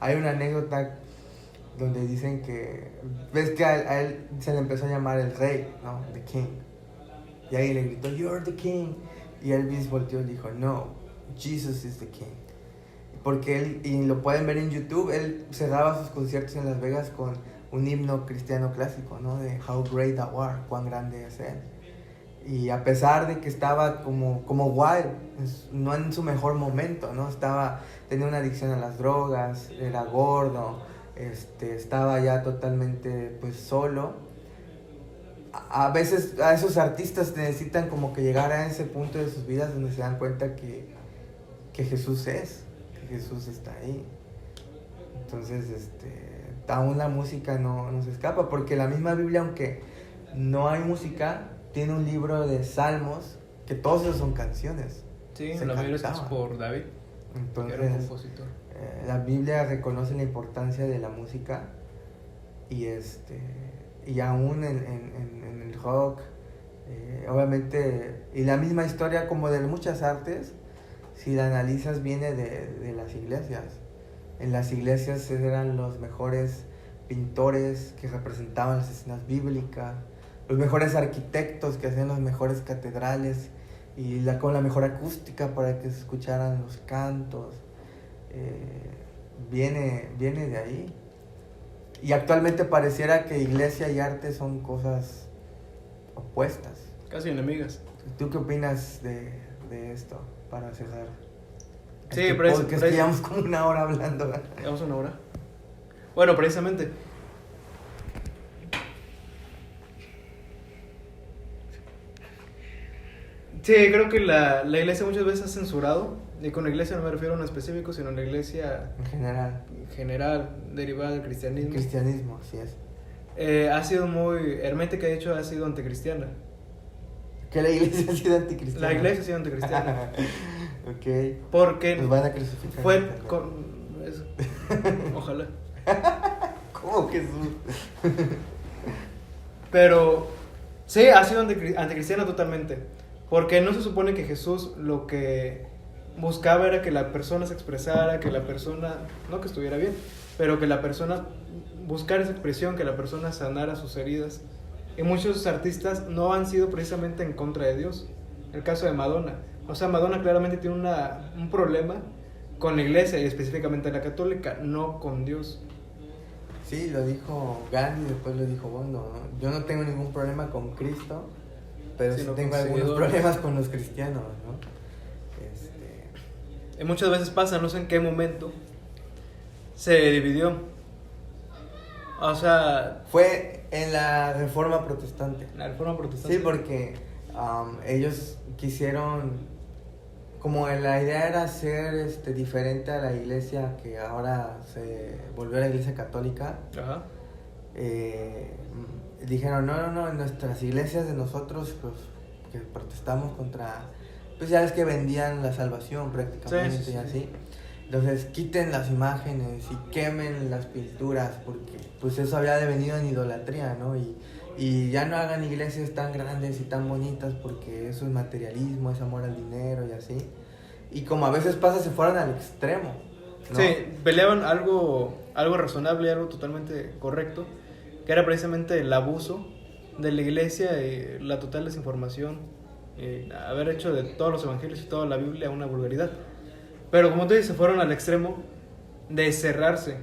hay una anécdota donde dicen que, ves que a él se le empezó a llamar el rey, ¿no? The King. Y alguien le gritó, "You're the King". Y Elvis volteó y dijo, "No, Jesus is the King". Porque él, y lo pueden ver en YouTube, él cerraba sus conciertos en Las Vegas con un himno cristiano clásico, ¿no? De How Great Thou Art, cuán grande es él. Y a pesar de que estaba como wild, no en su mejor momento, ¿no? Tenía una adicción a las drogas, era gordo, estaba ya totalmente pues solo. A veces a esos artistas necesitan como que llegar a ese punto de sus vidas donde se dan cuenta que Jesús que Jesús está ahí. Entonces, aún la música no se escapa, porque la misma Biblia, aunque no hay música, tiene un libro de salmos que todos esos son canciones.
Sí,
Se
la mayoría es
cantaban.
por David,
Entonces,
que era un compositor.
la Biblia reconoce la importancia de la música y y aún en el rock, obviamente, y la misma historia como de muchas artes, si la analizas, viene de las iglesias. En las iglesias eran los mejores pintores que representaban las escenas bíblicas, los mejores arquitectos que hacían las mejores catedrales y con la mejor acústica para que se escucharan los cantos. Viene de ahí. Y actualmente pareciera que iglesia y arte son cosas opuestas.
Casi enemigas.
¿Tú qué opinas de esto para cerrar?
Sí, pero
porque es que llevamos como una hora hablando.
Llevamos una hora. Bueno, precisamente. Sí, creo que la iglesia muchas veces ha censurado, y con la iglesia no me refiero a una específico, sino a la iglesia
En general.
general, derivada del
El
cristianismo.
cristianismo, así es.
ha sido muy hermética, de hecho ha sido anticristiana.
Que la iglesia ha sido anticristiana.
La iglesia ha sido anticristiana.
Ok.
Porque
Nos van a crucificar.
fue eso. Ojalá.
¿Cómo Jesús?
Pero sí, ha sido anticristiana totalmente. Porque no se supone que Jesús lo que buscaba era que la persona se expresara, que la persona, no que estuviera bien, pero que la persona buscara esa expresión, que la persona sanara sus heridas. Y muchos artistas no han sido precisamente en contra de Dios. El caso de Madonna. O sea, Madonna claramente tiene un problema con la iglesia y específicamente la católica, no con Dios.
Sí, lo dijo Gandhi, después lo dijo Bono, ¿no? Yo no tengo ningún problema con Cristo, pero sí tengo algunos problemas con los cristianos, ¿no?
Y muchas veces pasa, no sé en qué momento, se dividió. O sea...
Fue en la Reforma Protestante.
La Reforma Protestante.
Sí, porque ellos quisieron, como la idea era ser diferente a la iglesia que ahora se volvió a la iglesia católica.
Ajá.
Dijeron, no, en nuestras iglesias de nosotros, pues, que protestamos contra, pues ya ves que vendían la salvación prácticamente, sí. Y así. Entonces quiten las imágenes y quemen las pinturas, porque pues eso había devenido en idolatría, ¿no? Y ya no hagan iglesias tan grandes y tan bonitas, porque eso es materialismo, es amor al dinero y así. Y como a veces pasa, se fueron al extremo, ¿no?
Sí, peleaban algo razonable, algo totalmente correcto, que era precisamente el abuso de la iglesia y la total desinformación, haber hecho de todos los evangelios y toda la Biblia una vulgaridad. Pero como tú dices, se fueron al extremo de cerrarse.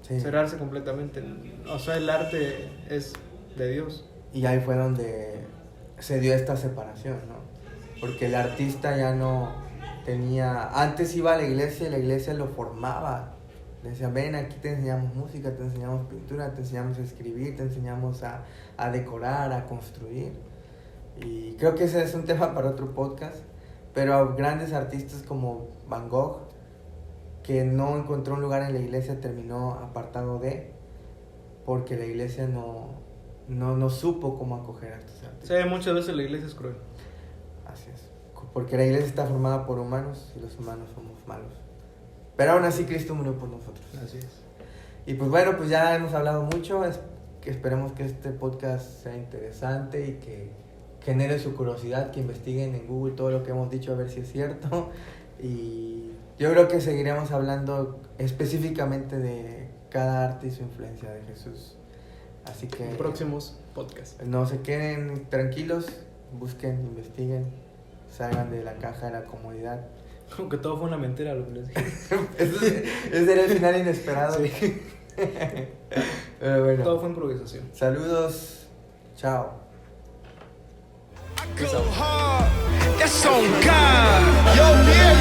Sí. Cerrarse completamente. O sea, el arte es de Dios.
Y ahí fue donde se dio esta separación, ¿no? Porque el artista ya no tenía... Antes iba a la iglesia y la iglesia lo formaba. Le decían, ven, aquí te enseñamos música, te enseñamos pintura, te enseñamos a escribir, te enseñamos a decorar, a construir. Y creo que ese es un tema para otro podcast. Pero grandes artistas como Van Gogh, que no encontró un lugar en la iglesia, terminó apartado porque la iglesia no supo cómo acoger a estos artistas.
Sí, muchas veces la iglesia es cruel.
Así es, porque la iglesia está formada por humanos y los humanos somos malos. Pero aún así Cristo murió por nosotros.
Así es.
Y pues bueno, pues ya hemos hablado mucho, que esperemos que este podcast sea interesante y que genere su curiosidad, que investiguen en Google todo lo que hemos dicho a ver si es cierto. Y yo creo que seguiremos hablando específicamente de cada arte y su influencia de Jesús. Así que
en próximos podcasts.
No se queden tranquilos, busquen, investiguen, salgan de la caja de la comodidad.
Como que todo fue una mentira lo que les dije.
Ese era el final inesperado. Sí. Pero bueno.
Todo fue improvisación.
Saludos. Chao.
I go hard, that's on God. Yo, yeah.